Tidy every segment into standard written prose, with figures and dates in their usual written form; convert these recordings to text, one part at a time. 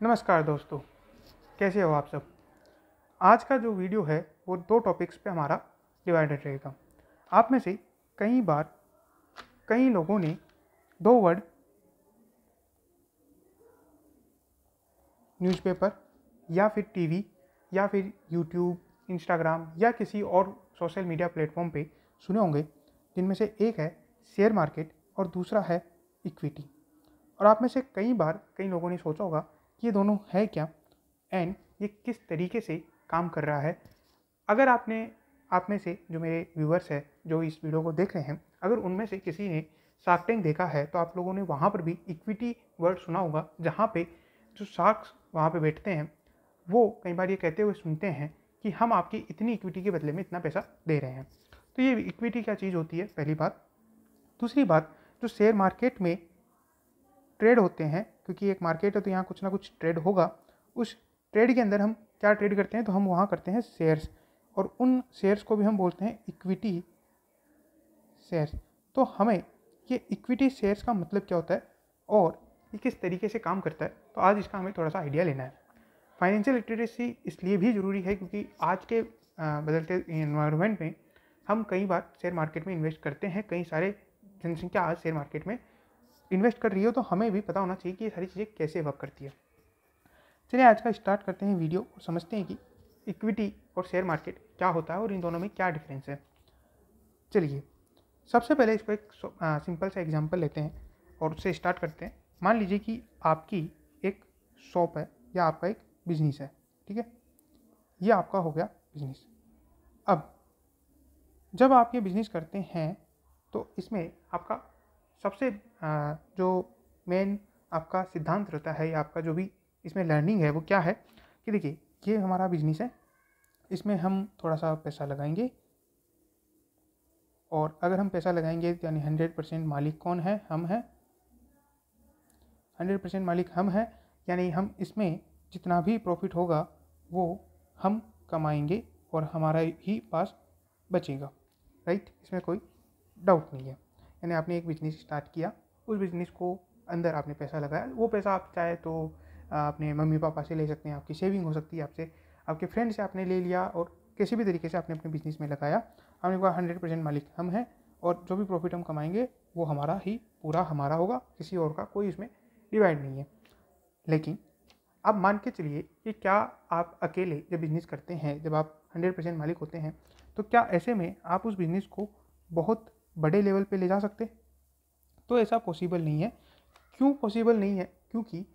नमस्कार दोस्तों, कैसे हो आप सब। आज का जो वीडियो है वो दो टॉपिक्स पे हमारा डिवाइडेड रहेगा। आप में से कई बार कई लोगों ने दो वर्ड न्यूज़पेपर या फिर टीवी या फिर यूट्यूब, इंस्टाग्राम या किसी और सोशल मीडिया प्लेटफॉर्म पे सुने होंगे, जिनमें से एक है शेयर मार्केट और दूसरा है इक्विटी। और आप में से कई बार कई लोगों ने सोचा होगा कि ये दोनों है क्या एंड ये किस तरीके से काम कर रहा है। अगर आप में से जो मेरे व्यूअर्स हैं जो इस वीडियो को देख रहे हैं, अगर उनमें से किसी ने शार्क टैंक देखा है तो आप लोगों ने वहाँ पर भी इक्विटी वर्ड सुना होगा, जहाँ पे जो शार्क्स वहाँ पे बैठते हैं वो कई बार ये कहते हुए सुनते हैं कि हम आपकी इतनी इक्विटी के बदले में इतना पैसा दे रहे हैं। तो ये इक्विटी क्या चीज़ होती है, पहली बात। दूसरी बात, जो शेयर मार्केट में ट्रेड होते हैं, क्योंकि एक मार्केट है तो यहाँ कुछ ना कुछ ट्रेड होगा। उस ट्रेड के अंदर हम क्या ट्रेड करते हैं, तो हम वहाँ करते हैं शेयर्स, और उन शेयर्स को भी हम बोलते हैं इक्विटी शेयर्स। तो हमें ये इक्विटी शेयर्स का मतलब क्या होता है और ये किस तरीके से काम करता है, तो आज इसका हमें थोड़ा सा आइडिया लेना है। फाइनेंशियल लिटरेसी इसलिए भी ज़रूरी है क्योंकि आज के बदलते इन्वायरमेंट में हम कई बार शेयर मार्केट में इन्वेस्ट करते हैं। कई सारे जनसंख्या आज शेयर मार्केट में इन्वेस्ट कर रही हो, तो हमें भी पता होना चाहिए कि ये सारी चीज़ें कैसे वर्क करती है। चलिए आज का स्टार्ट करते हैं वीडियो और समझते हैं कि इक्विटी और शेयर मार्केट क्या होता है और इन दोनों में क्या डिफरेंस है। चलिए सबसे पहले इसको एक सिंपल सा एग्जांपल लेते हैं और उससे स्टार्ट करते हैं। मान लीजिए कि आपकी एक शॉप है या आपका एक बिजनेस है, ठीक है। ये आपका हो गया बिजनेस। अब जब आप ये बिजनेस करते हैं तो इसमें आपका सबसे जो मेन आपका सिद्धांत रहता है या आपका जो भी इसमें लर्निंग है वो क्या है कि देखिए, ये हमारा बिजनेस है, इसमें हम थोड़ा सा पैसा लगाएंगे, और अगर हम पैसा लगाएंगे यानी 100% मालिक कौन है, हम हैं। 100% मालिक हम हैं, यानी हम इसमें जितना भी प्रॉफिट होगा वो हम कमाएंगे और हमारा ही पास बचेगा, राइट। इसमें कोई डाउट नहीं है। यानी आपने एक बिजनेस स्टार्ट किया, उस बिजनेस को अंदर आपने पैसा लगाया, वो पैसा आप चाहे तो अपने मम्मी पापा से ले सकते हैं, आपकी सेविंग हो सकती है, आपसे आपके फ्रेंड से आपने ले लिया, और किसी भी तरीके से आपने अपने बिजनेस में लगाया। हमने कहा 100% मालिक हम हैं और जो भी प्रॉफिट हम कमाएंगे वो हमारा ही पूरा हमारा होगा, किसी और का कोई इसमें डिवाइड नहीं है। लेकिन अब मान के चलिए कि क्या आप अकेले जब बिज़नेस करते हैं, जब आप 100% मालिक होते हैं, तो क्या ऐसे में आप उस बिज़नेस को बहुत बड़े लेवल पे ले जा सकते? तो ऐसा पॉसिबल नहीं है। क्यों पॉसिबल नहीं है? क्योंकि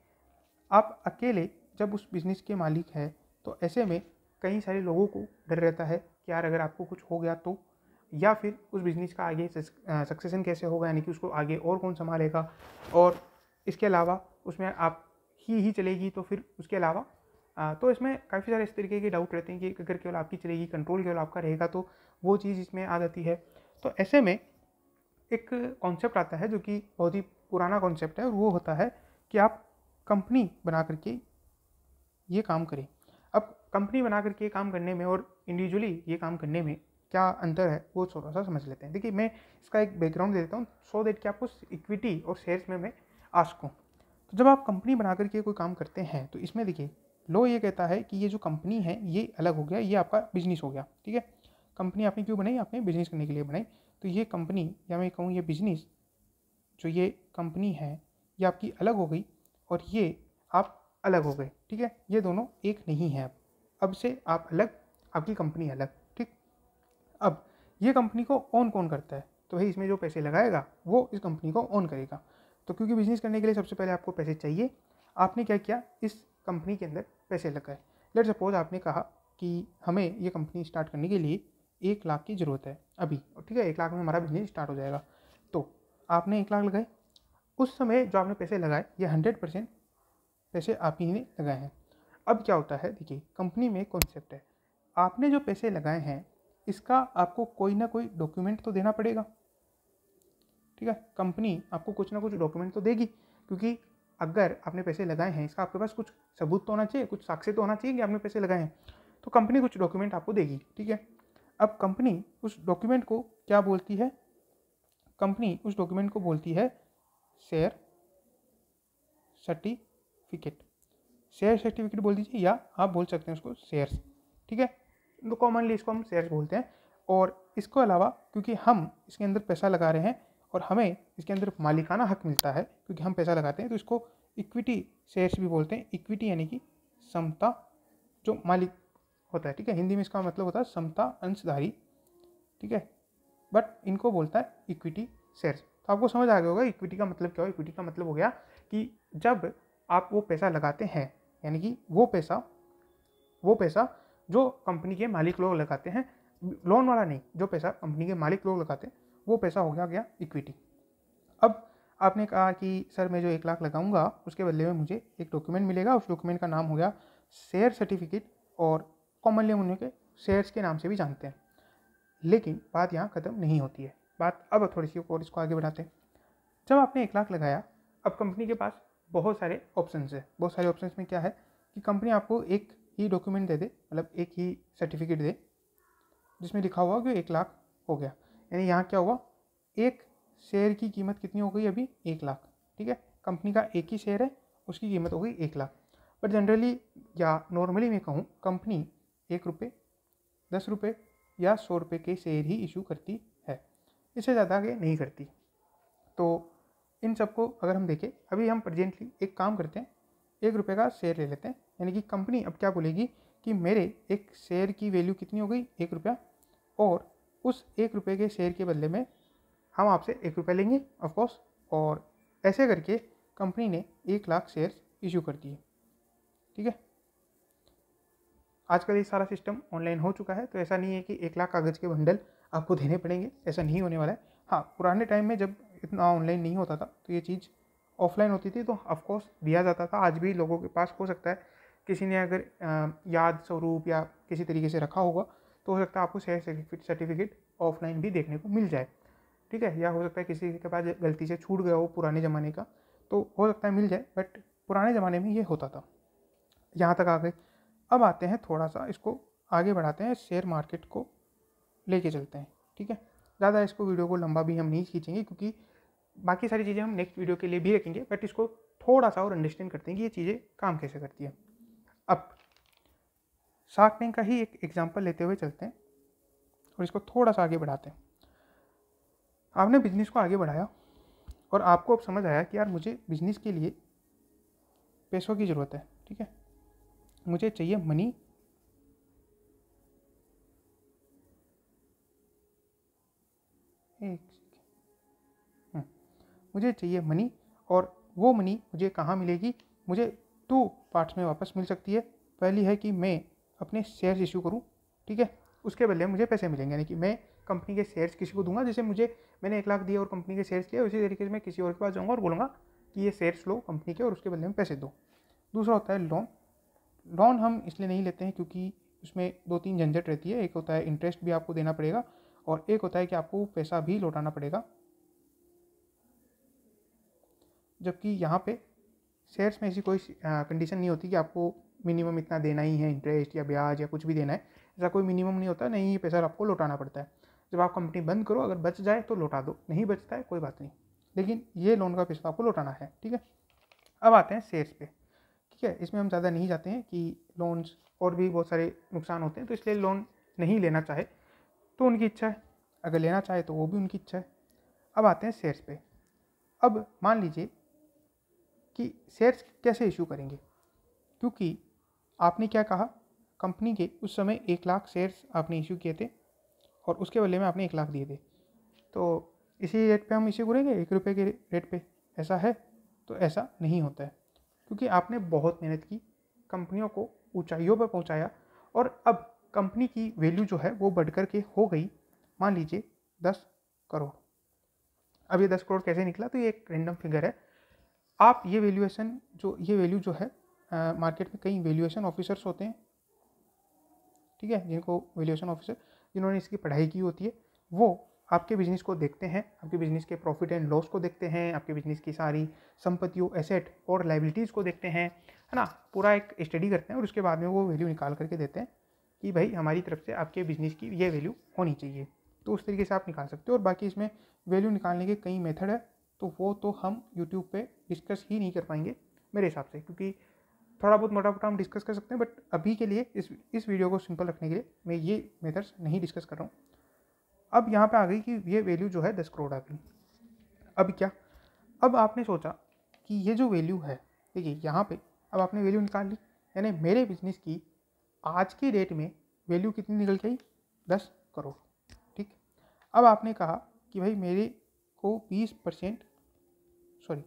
आप अकेले जब उस बिज़नेस के मालिक हैं तो ऐसे में कई सारे लोगों को डर रहता है कि यार अगर आपको कुछ हो गया तो, या फिर उस बिज़नेस का आगे सक्सेशन कैसे होगा, यानी कि उसको आगे और कौन संभालेगा, और इसके अलावा उसमें आप ही चलेगी तो फिर उसके अलावा तो इसमें काफ़ी सारे इस तरीके के डाउट रहते हैं कि अगर केवल आपकी चलेगी, कंट्रोल केवल आपका रहेगा, तो वो चीज़ इसमें आ जाती है। तो ऐसे में एक कॉन्सेप्ट आता है जो कि बहुत ही पुराना कॉन्सेप्ट है, और वो होता है कि आप कंपनी बना करके ये काम करें। अब कंपनी बना करके ये काम करने में और इंडिविजुअली ये काम करने में क्या अंतर है वो थोड़ा सा समझ लेते हैं। देखिए, मैं इसका एक बैकग्राउंड दे देता हूँ सो दैट कि आपको इक्विटी और शेयर्स में मैं आ सकूँ। तो जब आप कंपनी बना करके कोई काम करते हैं तो इसमें देखिए, लॉ ये कहता है कि ये जो कंपनी है ये अलग हो गया, ये आपका बिजनेस हो गया, ठीक है। कंपनी आपने क्यों बनाई? आपने बिजनेस करने के लिए बनाई। तो ये कंपनी या मैं कहूँ ये बिजनेस, जो ये कंपनी है ये आपकी अलग हो गई और ये आप अलग हो गए, ठीक है। ये दोनों एक नहीं है। अब से आप अलग, आपकी कंपनी अलग, ठीक। अब ये कंपनी को ओन कौन करता है? तो भाई इसमें जो पैसे लगाएगा वो इस कंपनी को ओन करेगा। तो क्योंकि बिजनेस करने के लिए सबसे पहले आपको पैसे चाहिए, आपने क्या किया, इस कंपनी के अंदर पैसे लगाए। लेट सपोज आपने कहा कि हमें ये कंपनी स्टार्ट करने के लिए 1 लाख की ज़रूरत है अभी, ठीक है। 1 लाख में हमारा बिजनेस स्टार्ट हो जाएगा। तो आपने 1 लाख लगाए। उस समय जो आपने पैसे लगाए ये 100% पैसे आप ही ने लगाए हैं। अब क्या होता है, देखिए कंपनी में एक कॉन्सेप्ट है, आपने जो पैसे लगाए हैं इसका आपको कोई ना कोई डॉक्यूमेंट तो देना पड़ेगा, ठीक है। कंपनी आपको कुछ ना कुछ डॉक्यूमेंट तो देगी, क्योंकि अगर आपने पैसे लगाए हैं इसका आपके पास कुछ सबूत तो होना चाहिए, कुछ साक्ष्य तो होना चाहिए कि आपने पैसे लगाए हैं। तो कंपनी कुछ डॉक्यूमेंट आपको देगी, ठीक है। अब कंपनी उस डॉक्यूमेंट को क्या बोलती है? कंपनी उस डॉक्यूमेंट को बोलती है शेयर सर्टिफिकेट। शेयर सर्टिफिकेट बोल दीजिए, या आप बोल सकते हैं उसको शेयर्स, ठीक है। तो कॉमनली इसको हम शेयर्स बोलते हैं। और इसको अलावा क्योंकि हम इसके अंदर पैसा लगा रहे हैं और हमें इसके अंदर मालिकाना हक मिलता है क्योंकि हम पैसा लगाते हैं, तो इसको इक्विटी शेयर्स भी बोलते हैं। इक्विटी यानी कि समता जो मालिक होता है, ठीक है। हिंदी में इसका मतलब होता है समता अंशधारी, ठीक है। बट इनको बोलता है इक्विटी शेयर्स। तो आपको समझ आ गया होगा इक्विटी का मतलब क्या हो। इक्विटी का मतलब हो गया कि जब आप वो पैसा लगाते हैं, यानी कि वो पैसा जो कंपनी के मालिक लोग लगाते हैं, लोन वाला नहीं, जो पैसा कंपनी के मालिक लोग लगाते हैं वो पैसा हो गया इक्विटी। अब आपने कहा कि सर मैं जो 1 लाख लगाऊंगा उसके बदले में मुझे एक डॉक्यूमेंट मिलेगा, उस डॉक्यूमेंट का नाम हो गया शेयर सर्टिफिकेट, और कॉमनली हम उन्हें शेयर्स के नाम से भी जानते हैं। लेकिन बात यहाँ ख़त्म नहीं होती है, बात अब थोड़ी सी और इसको आगे बढ़ाते हैं। जब आपने 1 लाख लगाया, अब कंपनी के पास बहुत सारे ऑप्शंस है। बहुत सारे ऑप्शंस में क्या है कि कंपनी आपको एक ही डॉक्यूमेंट दे दे, मतलब एक ही सर्टिफिकेट दे जिसमें लिखा हुआ कि 1 लाख हो गया। यानी यहाँ क्या हुआ, एक शेयर की कीमत कितनी हो गई अभी, 1 लाख, ठीक है। कंपनी का एक ही शेयर है, उसकी कीमत हो गई 1 लाख। बट जनरली या नॉर्मली मैं कहूँ, कंपनी 1 रुपये, 10 रुपये या 100 रुपये के शेयर ही इशू करती है, इससे ज़्यादा आगे नहीं करती। तो इन सबको अगर हम देखें, अभी हम प्रेजेंटली एक काम करते हैं, 1 रुपये का शेयर ले लेते हैं। यानी कि कंपनी अब क्या बोलेगी कि मेरे एक शेयर की वैल्यू कितनी हो गई, 1 रुपया, और उस 1 रुपये के शेयर के बदले में हम आपसे 1 रुपया लेंगे ऑफकोर्स। और ऐसे करके कंपनी ने 1 लाख शेयर्स इशू कर दिए, ठीक है। आजकल ये सारा सिस्टम ऑनलाइन हो चुका है, तो ऐसा नहीं है कि 1 लाख कागज़ के बंडल आपको देने पड़ेंगे, ऐसा नहीं होने वाला है। हाँ, पुराने टाइम में जब इतना ऑनलाइन नहीं होता था तो ये चीज़ ऑफलाइन होती थी, तो ऑफकोर्स दिया जाता था। आज भी लोगों के पास हो सकता है, किसी ने अगर याद स्वरूप या किसी तरीके से रखा होगा तो हो सकता है आपको शेयर सर्टिफिकेट ऑफलाइन भी देखने को मिल जाए, ठीक है। या हो सकता है किसी के पास गलती से छूट गया हो पुराने ज़माने का, तो हो सकता है मिल जाए, बट पुराने ज़माने में ये होता था। यहाँ तक आ गए। अब आते हैं, थोड़ा सा इसको आगे बढ़ाते हैं, शेयर मार्केट को लेके चलते हैं, ठीक है। ज़्यादा इसको वीडियो को लंबा भी हम नहीं खींचेंगे क्योंकि बाकी सारी चीज़ें हम नेक्स्ट वीडियो के लिए भी रखेंगे, बट इसको थोड़ा सा और अंडरस्टैंड करते हैं कि ये चीज़ें काम कैसे करती है। अब शार्क टैंक का ही एक एग्जांपल लेते हुए चलते हैं और इसको थोड़ा सा आगे बढ़ाते हैं। आपने बिजनेस को आगे बढ़ाया और आपको अब समझ आया कि यार मुझे बिजनेस के लिए पैसों की ज़रूरत है, ठीक है। मुझे चाहिए मनी, मुझे चाहिए मनी, और वो मनी मुझे कहाँ मिलेगी, मुझे 2 पार्ट्स में वापस मिल सकती है। पहली है कि मैं अपने शेयर्स इशू करूँ, ठीक है, उसके बदले मुझे पैसे मिलेंगे। यानी कि मैं कंपनी के शेयर्स किसी को दूंगा, जैसे मैंने 1 लाख दिए और कंपनी के शेयर्स लिए, उसी तरीके से मैं किसी और के पास जाऊँगा और बोलूँगा कि ये शेयर्स लो कंपनी के और उसके बदले में पैसे दो। दूसरा होता है लोन। लोन हम इसलिए नहीं लेते हैं क्योंकि उसमें 2-3 झंझट रहती है। एक होता है इंटरेस्ट भी आपको देना पड़ेगा, और एक होता है कि आपको पैसा भी लौटाना पड़ेगा। जबकि यहाँ पे शेयर्स में ऐसी कोई कंडीशन नहीं होती कि आपको मिनिमम इतना देना ही है, इंटरेस्ट या ब्याज या कुछ भी देना है, ऐसा कोई मिनिमम नहीं होता। नहीं, ये पैसा आपको लौटाना पड़ता है। जब आप कंपनी बंद करो, अगर बच जाए तो लौटा दो, नहीं बचता है कोई बात नहीं, लेकिन ये लोन का पैसा आपको लौटाना है, ठीक है। अब आते हैं शेयर्स पे, ठीक है। इसमें हम ज़्यादा नहीं जाते हैं कि लोन्स और भी बहुत सारे नुकसान होते हैं, तो इसलिए लोन नहीं लेना चाहे तो उनकी इच्छा है, अगर लेना चाहे तो वो भी उनकी इच्छा है। अब आते हैं शेयर्स पे। अब मान लीजिए कि शेयर्स कैसे इशू करेंगे, क्योंकि आपने क्या कहा, कंपनी के उस समय 1 लाख शेयर्स आपने इशू किए थे और उसके बदले में आपने 1 लाख दिए थे, तो इसी रेट पे हम इशू करेंगे 1 रुपये के रेट पे, ऐसा है? तो ऐसा नहीं होता है, क्योंकि आपने बहुत मेहनत की, कंपनियों को ऊंचाइयों पर पहुंचाया, और अब कंपनी की वैल्यू जो है वो बढ़ कर के हो गई, मान लीजिए 10 करोड़। अब ये 10 करोड़ कैसे निकला, तो ये एक रैंडम फिगर है। आप ये वैल्यू जो है मार्केट में कई वैल्यूएशन ऑफिसर्स होते हैं, ठीक है, जिनको वैल्यूएशन ऑफिसर, जिन्होंने इसकी पढ़ाई की होती है, वो आपके बिजनेस को देखते हैं, आपके बिजनेस के प्रॉफिट एंड लॉस को देखते हैं, आपके बिजनेस की सारी संपत्तियों, एसेट और लाइबिलिटीज़ को देखते हैं, है ना, पूरा एक स्टडी करते हैं और उसके बाद में वो वैल्यू निकाल करके देते हैं कि भाई हमारी तरफ से आपके बिजनेस की ये वैल्यू होनी चाहिए। तो उस तरीके से आप निकाल सकते हो। और बाकी इसमें वैल्यू निकालने के कई मेथड है, तो वो तो हम यूट्यूब पे डिस्कस ही नहीं कर पाएंगे मेरे हिसाब से, क्योंकि थोड़ा बहुत मोटा मोटा हम डिस्कस कर सकते हैं, बट अभी के लिए इस वीडियो को सिंपल रखने के लिए मैं ये मेथड्स नहीं डिस्कस कर रहा हूँ। अब यहाँ पे आ गई कि ये वैल्यू जो है 10 करोड़ आ गई। अब क्या, अब आपने सोचा कि ये जो वैल्यू है, देखिए यहाँ पे अब आपने वैल्यू निकाल ली, यानी मेरे बिजनेस की आज के डेट में वैल्यू कितनी निकल के आई, 10 करोड़। ठीक, अब आपने कहा कि भाई मेरे को 20%, सॉरी,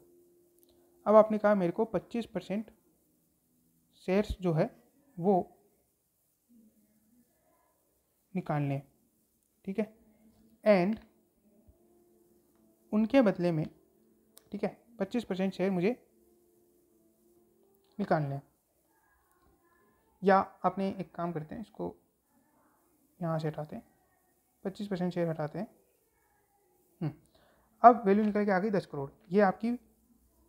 अब आपने कहा मेरे को 25% शेयर्स जो है वो निकालने हैं। ठीक है, एंड उनके बदले में, ठीक है, 25% शेयर मुझे निकालने हैं। या आपने एक काम करते हैं, इसको यहाँ से हटाते हैं, 25% शेयर हटाते हैं। अब वैल्यू निकल के आ गई 10 करोड़। ये आपकी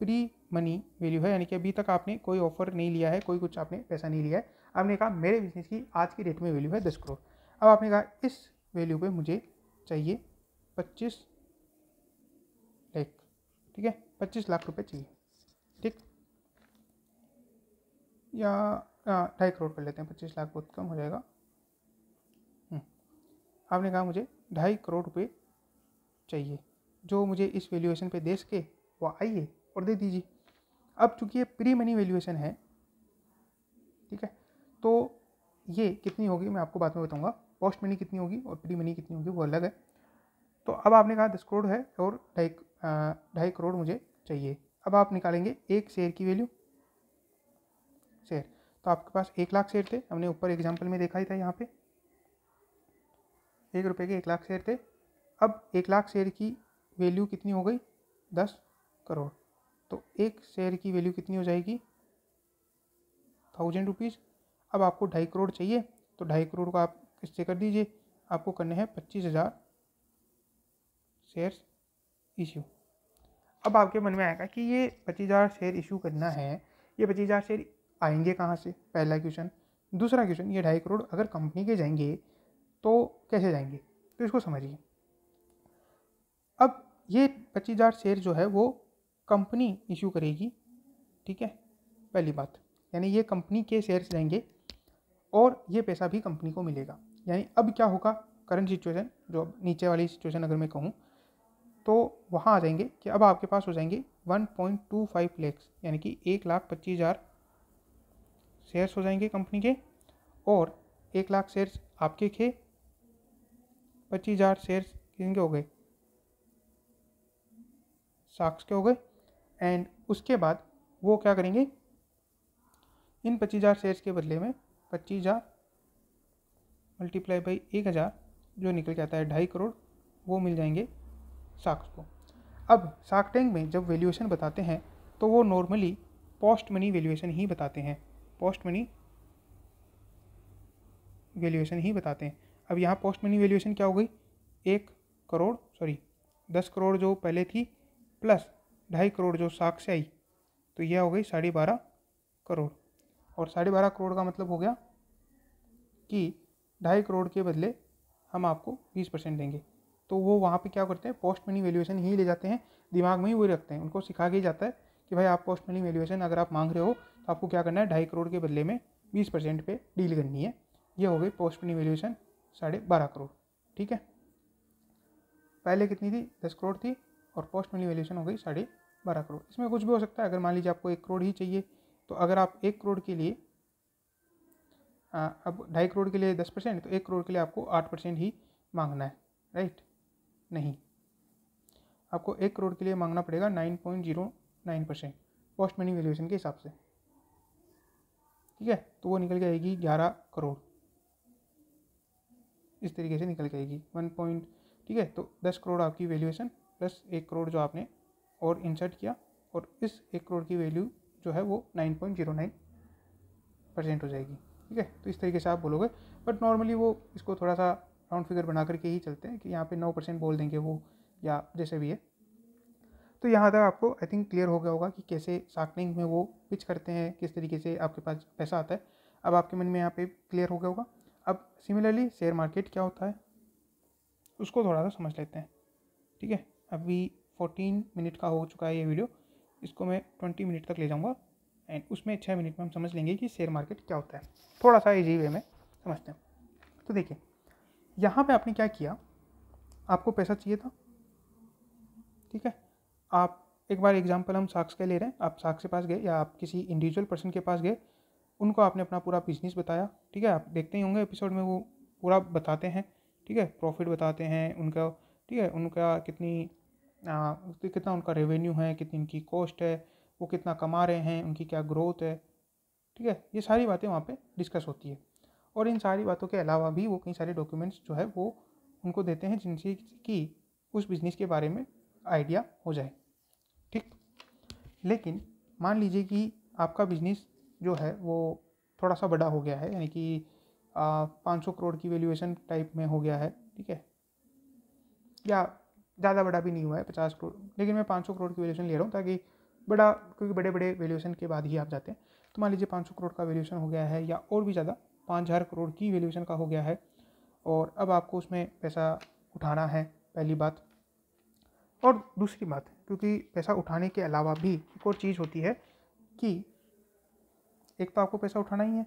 प्री मनी वैल्यू है, यानी कि अभी तक आपने कोई ऑफर नहीं लिया है, कोई कुछ आपने पैसा नहीं लिया है। आपने कहा मेरे बिजनेस की आज की डेट में वैल्यू है 10 करोड़। अब आपने कहा इस वैल्यू पे मुझे चाहिए 25 लाख, ठीक है, 25 लाख रुपए चाहिए। ठीक, या 2.5 करोड़ कर लेते हैं, 25 लाख बहुत कम हो जाएगा। आपने कहा मुझे 2.5 करोड़ रुपए चाहिए, जो मुझे इस वैल्यूएशन पे दे सके वो आइए और दे दीजिए। अब चूंकि ये प्री मनी वैल्यूएशन है, ठीक है, तो ये कितनी होगी मैं आपको बाद में बताऊंगा। पोस्ट मनी कितनी होगी और प्री मनी कितनी होगी वो अलग है। तो अब आपने कहा 10 करोड़ है और 2.5 करोड़ मुझे चाहिए। अब आप निकालेंगे एक शेयर की वैल्यू, शेयर, तो आपके पास 1 लाख शेयर थे, हमने ऊपर एग्जाम्पल में देखा ही था, यहाँ पे 1 रुपये के 1 लाख शेयर थे। अब 1 लाख शेयर की वैल्यू कितनी हो गई, 10 करोड़। तो एक शेयर की वैल्यू कितनी हो जाएगी, 1000 रुपीज़। अब आपको 2.5 करोड़ चाहिए, तो 2.5 करोड़ को आप इससे कर दीजिए, आपको करने हैं 25,000 शेयर्स इशू। अब आपके मन में आएगा कि ये 25,000 शेयर इशू करना है, ये 25,000 शेयर आएंगे कहाँ से, पहला क्वेश्चन। दूसरा क्वेश्चन, ये 2.5 करोड़ अगर कंपनी के जाएंगे तो कैसे जाएंगे, तो इसको समझिए। अब ये 25,000 शेयर जो है वो कंपनी इशू करेगी, ठीक है, पहली बात, यानी ये कंपनी के शेयर्स जाएंगे और ये पैसा भी कंपनी को मिलेगा। यानी अब क्या होगा, करंट सिचुएशन, जो नीचे वाली सिचुएशन अगर मैं कहूँ तो वहाँ आ जाएंगे कि अब आपके पास हो जाएंगे 1.25 लाख, यानी कि 1,25,000 शेयर्स हो जाएंगे कंपनी के, और 1 लाख शेयर्स आपके थे, 25,000 शेयर्स किसके हो गए, साक्ष के हो गए। एंड उसके बाद वो क्या करेंगे, इन 25,000 शेयर्स के बदले में 25,000 मल्टीप्लाई बाई 1,000 जो निकल के आता है 2.5 करोड़, वो मिल जाएंगे साक्ष को। अब शार्क टैंक में जब वैल्यूएशन बताते हैं तो वो नॉर्मली पोस्ट मनी वैल्यूएशन ही बताते हैं, पोस्ट मनी वैल्यूएशन ही बताते हैं। अब यहाँ पोस्ट मनी वैल्यूएशन क्या हो गई, 1 करोड़, सॉरी 10 करोड़ जो पहले थी प्लस 2.5 करोड़ जो साक्ष से आई, तो यह हो गई 12.5 करोड़। और 12.5 करोड़ का मतलब हो गया कि 2.5 करोड़ के बदले हम आपको 20% देंगे। तो वो वहाँ पे क्या करते हैं, पोस्ट मनी वैल्यूएशन ही ले जाते हैं, दिमाग में ही वही रखते हैं। उनको सिखा के ही जाता है कि भाई आप पोस्ट मनी वैल्यूएशन अगर आप मांग रहे हो तो आपको क्या करना है, 2.5 करोड़ के बदले में 20% पे डील करनी है। ये हो गई पोस्ट मनी वैल्यूएशन 12.5 करोड़। ठीक है, पहले कितनी थी, 10 करोड़ थी, और पोस्ट मनी वैल्यूएशन हो गई 12.5 करोड़। इसमें कुछ भी हो सकता है, अगर मान लीजिए आपको 1 करोड़ ही चाहिए, तो अगर आप 1 करोड़ के लिए अब 2.5 करोड़ के लिए 10%, तो 1 करोड़ के लिए आपको 8% ही मांगना है, राइट, नहीं, आपको 1 करोड़ के लिए मांगना पड़ेगा 9.09% पोस्ट मनी वैल्यूएशन के हिसाब से। ठीक है, तो वो निकल के आएगी 11 करोड़, इस तरीके से निकल के आएगी 1 ठीक है, तो 10 करोड़ आपकी वैल्यूएशन प्लस 1 करोड़ जो आपने और इंसर्ट किया, और इस 1 करोड़ की वैल्यू जो है वो 9.09% हो जाएगी। ठीक है, तो इस तरीके से आप बोलोगे, बट नॉर्मली वो इसको थोड़ा सा राउंड फिगर बना करके ही चलते हैं कि यहाँ पे 9% बोल देंगे वो, या जैसे भी है। तो यहाँ तक आपको आई थिंक क्लियर हो गया होगा कि कैसे शार्क टैंक में वो पिच करते हैं, किस तरीके से आपके पास पैसा आता है। अब आपके मन में यहाँ पे क्लियर हो गया होगा। अब सिमिलरली शेयर मार्केट क्या होता है उसको थोड़ा सा समझ लेते हैं। ठीक है, अभी 14 मिनट का हो चुका है ये वीडियो, इसको मैं 20 मिनट तक ले जाऊँगा। एंड उसमें 6 मिनट में हम समझ लेंगे कि शेयर मार्केट क्या होता है। थोड़ा सा इजी वे में समझते हैं। तो देखिए यहाँ पे आपने क्या किया, आपको पैसा चाहिए था, ठीक है। आप एक बार एग्जांपल हम साक्ष का ले रहे हैं, आप साक्ष के पास गए या आप किसी इंडिविजुअल पर्सन के पास गए, उनको आपने अपना पूरा बिजनेस बताया, ठीक है। आप देखते ही होंगे एपिसोड में वो पूरा बताते हैं, ठीक है, प्रॉफिट बताते हैं उनका, ठीक है, उनका कितना उनका रेवेन्यू है, कितनी उनकी कॉस्ट है, वो कितना कमा रहे हैं, उनकी क्या ग्रोथ है, ठीक है। ये सारी बातें वहाँ पे डिस्कस होती है। और इन सारी बातों के अलावा भी वो कई सारे डॉक्यूमेंट्स जो है वो उनको देते हैं जिनसे कि उस बिज़नेस के बारे में आइडिया हो जाए, ठीक। लेकिन मान लीजिए कि आपका बिज़नेस जो है वो थोड़ा सा बड़ा हो गया है, यानी कि 500 करोड़ की वैल्यूएशन टाइप में हो गया है, ठीक है, या ज़्यादा बड़ा भी नहीं हुआ है 50 करोड़, लेकिन मैं 500 करोड़ की वैल्यूएशन ले रहा हूँ ताकि बड़ा, क्योंकि बड़े बड़े वैल्यूएशन के बाद ही आप जाते हैं। तो मान लीजिए 500 करोड़ का वैल्यूएशन हो गया है या और भी ज़्यादा 5000 करोड़ की वैल्यूएशन का हो गया है, और अब आपको उसमें पैसा उठाना है, पहली बात। और दूसरी बात, क्योंकि पैसा उठाने के अलावा भी एक और चीज़ होती है कि एक तो आपको पैसा उठाना ही है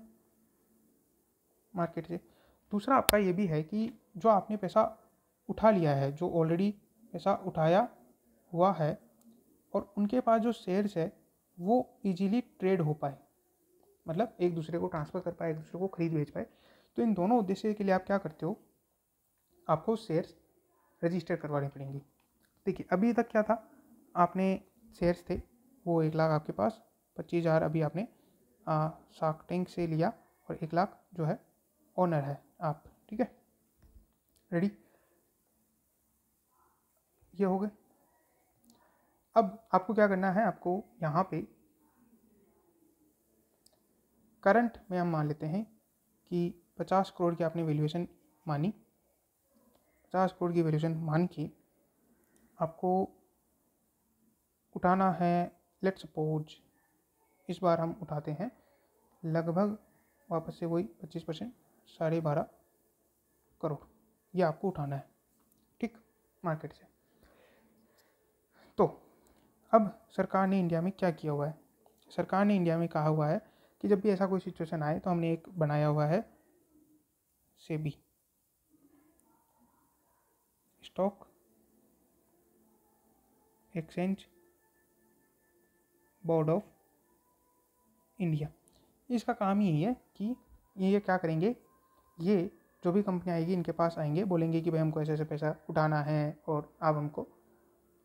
मार्केट से, दूसरा आपका ये भी है कि जो आपने पैसा उठा लिया है, जो ऑलरेडी पैसा उठाया हुआ है, और उनके पास जो शेयर्स है वो इजीली ट्रेड हो पाए, मतलब एक दूसरे को ट्रांसफ़र कर पाए, एक दूसरे को खरीद बेच पाए। तो इन दोनों उद्देश्य के लिए आप क्या करते हो, आपको शेयर्स रजिस्टर करवाने पड़ेंगे। देखिए अभी तक क्या था, आपने शेयर्स थे वो 1 लाख आपके पास, 25,000 अभी आपने शार्क टैंक से लिया, और 1 लाख जो है ओनर है आप, ठीक है। रेडी, ये हो गए। अब आपको क्या करना है, आपको यहाँ पे करंट में हम मान लेते हैं कि 50 करोड़ की आपने वैल्यूएशन मानी, 50 करोड़ की वैल्यूएशन मान के आपको उठाना है, लेट्स सपोज इस बार हम उठाते हैं लगभग वापस से वही 25%, 12.5 करोड़, ये आपको उठाना है, ठीक, मार्केट से। तो अब सरकार ने इंडिया में क्या किया हुआ है, सरकार ने इंडिया में कहा हुआ है कि जब भी ऐसा कोई सिचुएशन आए तो हमने एक बनाया हुआ है SEBI, stock exchange board of India. इसका काम ही यही है कि ये क्या करेंगे, ये जो भी कंपनी आएगी इनके पास आएंगे, बोलेंगे कि भाई हमको ऐसे ऐसे पैसा उठाना है और आप हमको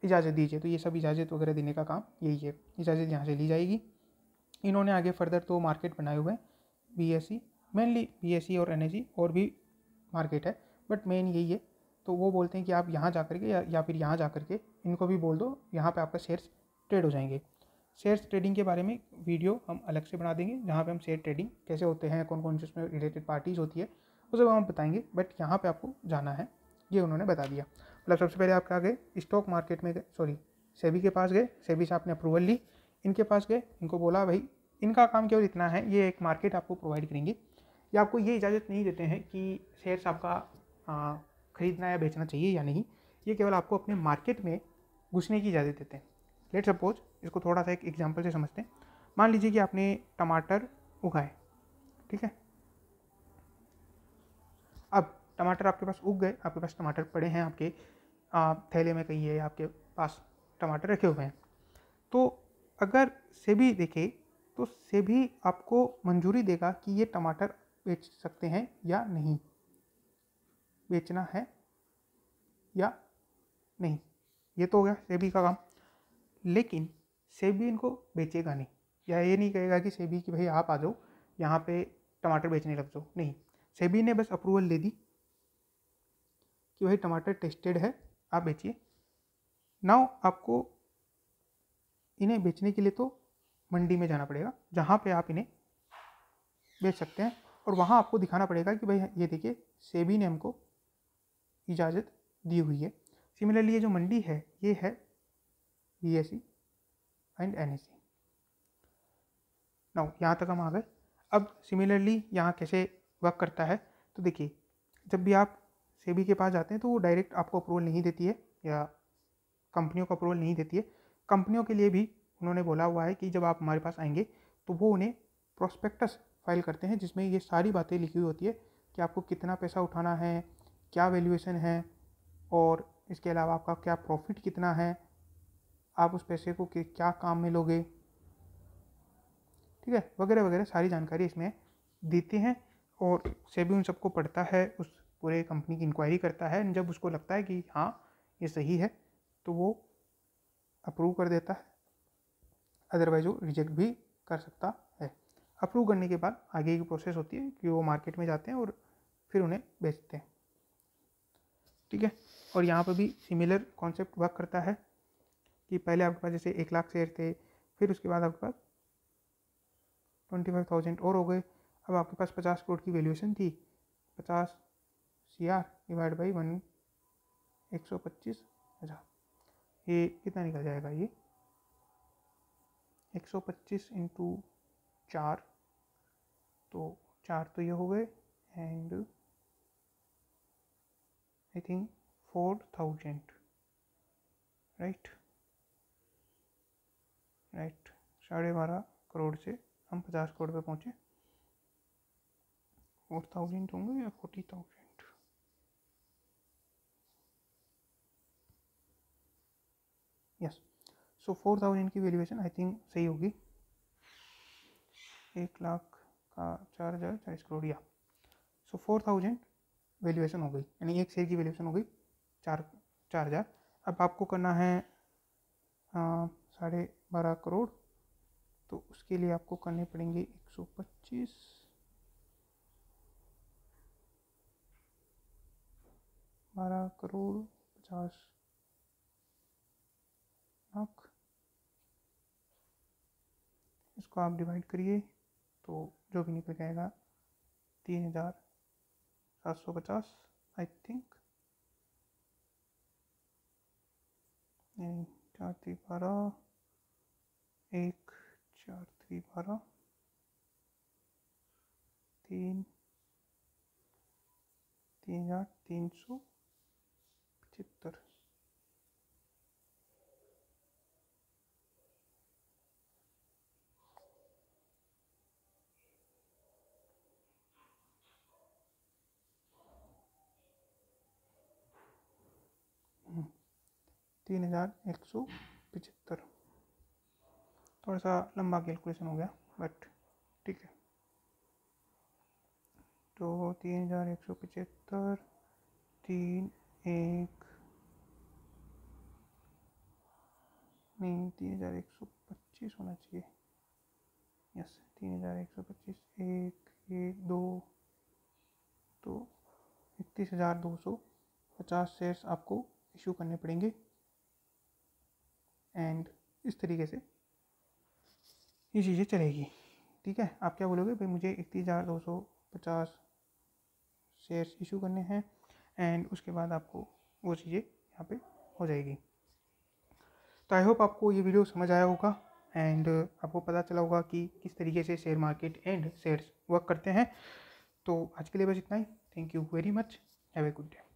इजाज़त दीजिए। तो ये सब इजाज़त वगैरह देने का काम यही है, इजाज़त यहाँ से ली जाएगी। इन्होंने आगे फर्दर तो मार्केट बनाए हुए हैं, बीएसई, मेनली बीएसई और एनएसई, और भी मार्केट है बट मेन यही है। तो वो बोलते हैं कि आप यहाँ जा करके या फिर यहाँ जा करके इनको भी बोल दो, यहाँ पे आपका शेयर्स ट्रेड हो जाएंगे। शेयर्स ट्रेडिंग के बारे में वीडियो हम अलग से बना देंगे, जहाँ पे हम शेयर ट्रेडिंग कैसे होते हैं, कौन कौन सी उसमें रिलेटेड पार्टीज़ होती है, वो सब हम बताएंगे। बट यहाँ पे आपको जाना है, ये उन्होंने बता दिया। मतलब सबसे पहले आप क्या गए, स्टॉक मार्केट में गए, सॉरी सेबी के पास गए, सेबी से आपने अप्रूवल ली, इनके पास गए, इनको बोला भाई इनका काम केवल इतना है, ये एक मार्केट आपको प्रोवाइड करेंगे, या आपको ये इजाज़त नहीं देते हैं कि शेयर्स आपका खरीदना या बेचना चाहिए या नहीं, ये केवल आपको अपने मार्केट में घुसने की इजाज़त देते हैं। लेट सपोज इसको थोड़ा सा एक एग्जांपल से समझते हैं। मान लीजिए कि आपने टमाटर उगाए, ठीक है, अब टमाटर आपके पास उग गए, आपके पास टमाटर पड़े हैं, आपके थैले में कहीं है, आपके पास टमाटर रखे हुए हैं। तो अगर सेबी देखे तो सेबी आपको मंजूरी देगा कि ये टमाटर बेच सकते हैं या नहीं, बेचना है या नहीं, ये तो हो गया सेबी का काम। लेकिन सेबी इनको बेचेगा नहीं, या ये नहीं कहेगा कि सेबी कि भाई आप आ जाओ यहाँ पे टमाटर बेचने लग जाओ, नहीं। सेबी ने बस अप्रूवल दे दी कि भाई टमाटर टेस्टेड है, आप बेचिए। नाउ आपको इन्हें बेचने के लिए तो मंडी में जाना पड़ेगा, जहाँ पे आप इन्हें बेच सकते हैं, और वहाँ आपको दिखाना पड़ेगा कि भाई ये देखिए सेबी ने हमको इजाज़त दी हुई है। सिमिलरली ये जो मंडी है ये है बीएसई एंड एनएसई। नाउ यहाँ तक हम आ गए। अब सिमिलरली यहाँ कैसे वर्क करता है, तो देखिए जब भी आप सेबी के पास जाते हैं तो वो डायरेक्ट आपको अप्रूवल नहीं देती है, या कंपनियों को अप्रूवल नहीं देती है। कंपनियों के लिए भी उन्होंने बोला हुआ है कि जब आप हमारे पास आएंगे तो वो उन्हें प्रोस्पेक्टस फाइल करते हैं, जिसमें ये सारी बातें लिखी हुई होती है कि आपको कितना पैसा उठाना है, क्या वैल्यूएशन है, और इसके अलावा आपका क्या प्रॉफिट कितना है, आप उस पैसे को क्या काम में लोगे, ठीक है, वगैरह वगैरह सारी जानकारी इसमें देते हैं। और सेबी उन सबको पढ़ता है, उस पूरे कंपनी की इंक्वायरी करता है। जब उसको लगता है कि हाँ ये सही है तो वो अप्रूव कर देता है, अदरवाइज वो रिजेक्ट भी कर सकता है। अप्रूव करने के बाद आगे की प्रोसेस होती है कि वो मार्केट में जाते हैं और फिर उन्हें बेचते हैं, ठीक है। और यहाँ पर भी सिमिलर कॉन्सेप्ट वर्क करता है कि पहले आपके पास जैसे 1 लाख शेयर थे, फिर उसके बाद आपके पास 25,000 और हो गए। अब आपके पास 50 करोड़ की वैल्यूएशन थी, 50 CR डिवाइड बाई 125,000, ये कितना निकल जाएगा, ये 125 इंटू 4, तो 4 तो ये हो गए, and I think 4,000, right 12.5 crore से हम 50 करोड़ पे पहुँचे। 4,000 होंगे या 40,000, यस। सो 4,000 की वैल्यूएशन आई थिंक सही होगी, 1 लाख का 4,000 40 करोड़, या सो 4,000 वैल्यूएशन हो गई, यानी एक शेयर की वैल्यूएशन हो गई 4,000। अब आपको करना है 12.5 करोड़, तो उसके लिए आपको करने पड़ेंगे 125 12 करोड़ 50 लाख, इसको आप डिवाइड करिए तो जो भी निकल जाएगा 3,750 आई थिंक, 4 3 12, 1 4 3 12, 3,375। हम्म, 3,175, थोड़ा सा लंबा कैलकुलेशन हो गया बट ठीक है। तो 3,175, 3,125 होना चाहिए, यस 3,125, 1 1 2, तो 31,250 शेयर्स आपको इशू करने पड़ेंगे। एंड इस तरीके से ये चीज़ें चलेगी, ठीक है। आप क्या बोलोगे भाई, मुझे 31,250 शेयर्स इशू करने हैं, एंड उसके बाद आपको वो चीज़ें यहाँ पे हो जाएगी। तो आई होप आपको ये वीडियो समझ आया होगा, एंड आपको पता चला होगा कि किस तरीके से share market and shares work करते हैं। तो आज के लिए बस इतना ही। Thank you very much, have a good day.